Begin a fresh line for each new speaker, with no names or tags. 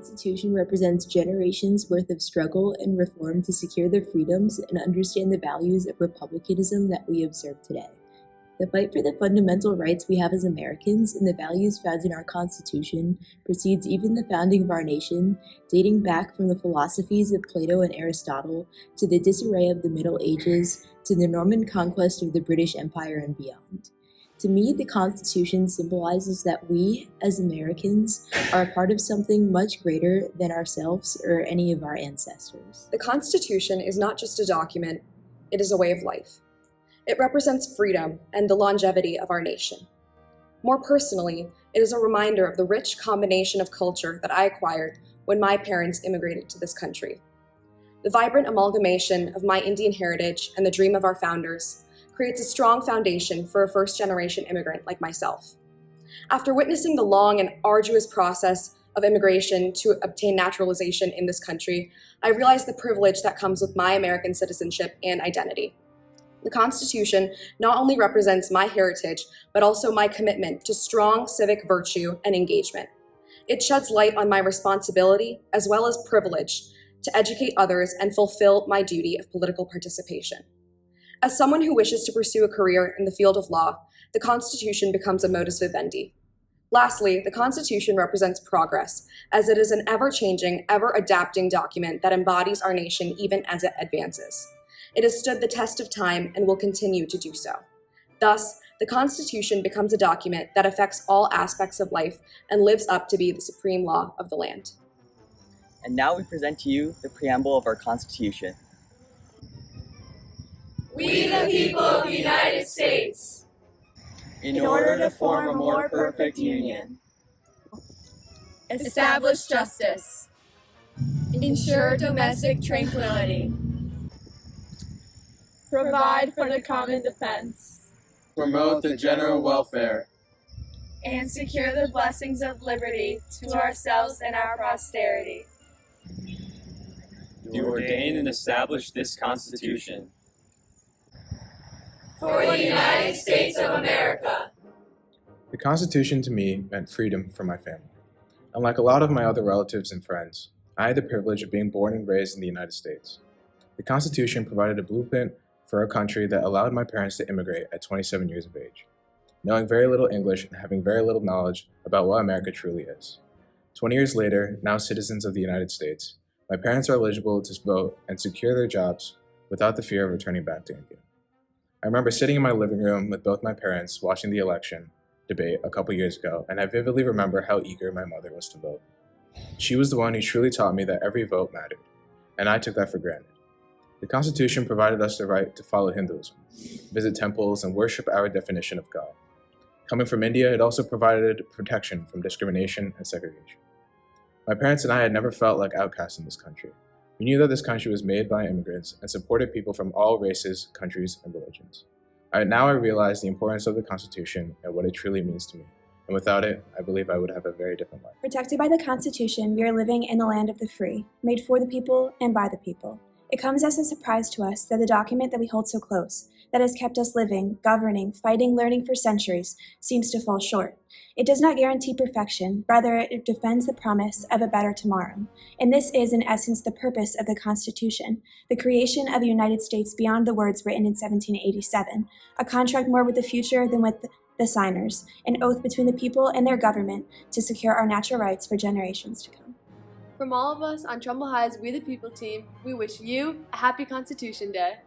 Constitution represents generations' worth of struggle and reform to secure the freedoms and understand the values of republicanism that we observe today. The fight for the fundamental rights we have as Americans and the values found in our Constitution precedes even the founding of our nation, dating back from the philosophies of Plato and Aristotle to the disarray of the Middle Ages to the Norman conquest of the British Empire and beyond. To me, the Constitution symbolizes that we, as Americans, are a part of something much greater than ourselves or any of our ancestors.
The Constitution is not just a document, it is a way of life. It represents freedom and the longevity of our nation. More personally, it is a reminder of the rich combination of culture that I acquired when my parents immigrated to this country. The vibrant amalgamation of my Indian heritage and the dream of our founders creates a strong foundation for a first-generation immigrant like myself. After witnessing the long and arduous process of immigration to obtain naturalization in this country, I realized the privilege that comes with my American citizenship and identity. The Constitution not only represents my heritage, but also my commitment to strong civic virtue and engagement. It sheds light on my responsibility as well as privilege to educate others and fulfill my duty of political participation. As someone who wishes to pursue a career in the field of law, the Constitution becomes a modus vivendi. Lastly, the Constitution represents progress, as it is an ever-changing, ever-adapting document that embodies our nation even as it advances. It has stood the test of time and will continue to do so. Thus, the Constitution becomes a document that affects all aspects of life and lives up to be the supreme law of the land.
And now we present to you the preamble of our Constitution.
We, the people of the United States,
in order to form a more perfect union,
establish justice, ensure domestic tranquility, provide for the common defense,
promote the general welfare,
and secure the blessings of liberty to ourselves and our posterity.
do ordain and establish this Constitution
For the United States of America.
The Constitution to me meant freedom for my family. Unlike a lot of my other relatives and friends, I had the privilege of being born and raised in the United States. The Constitution provided a blueprint for a country that allowed my parents to immigrate at 27 years of age, knowing very little English and having very little knowledge about what America truly is. 20 years later, now citizens of the United States, my parents are eligible to vote and secure their jobs without the fear of returning back to India. I remember sitting in my living room with both my parents watching the election debate a couple years ago, and I vividly remember how eager my mother was to vote. She was the one who truly taught me that every vote mattered, and I took that for granted. The Constitution provided us the right to follow Hinduism, visit temples, and worship our definition of God. Coming from India, it also provided protection from discrimination and segregation. My parents and I had never felt like outcasts in this country. We knew that this country was made by immigrants and supported people from all races, countries, and religions. Now I realize the importance of the Constitution and what it truly means to me. And without it, I believe I would have a very different life.
Protected by the Constitution, we are living in the land of the free, made for the people and by the people. It comes as a surprise to us that the document that we hold so close, that has kept us living, governing, fighting, learning for centuries, seems to fall short. It does not guarantee perfection, rather it defends the promise of a better tomorrow. And this is, in essence, the purpose of the Constitution, the creation of a United States beyond the words written in 1787, a contract more with the future than with the signers, an oath between the people and their government to secure our natural rights for generations to come.
From all of us on Trumbull High's We the People team, we wish you a happy Constitution Day.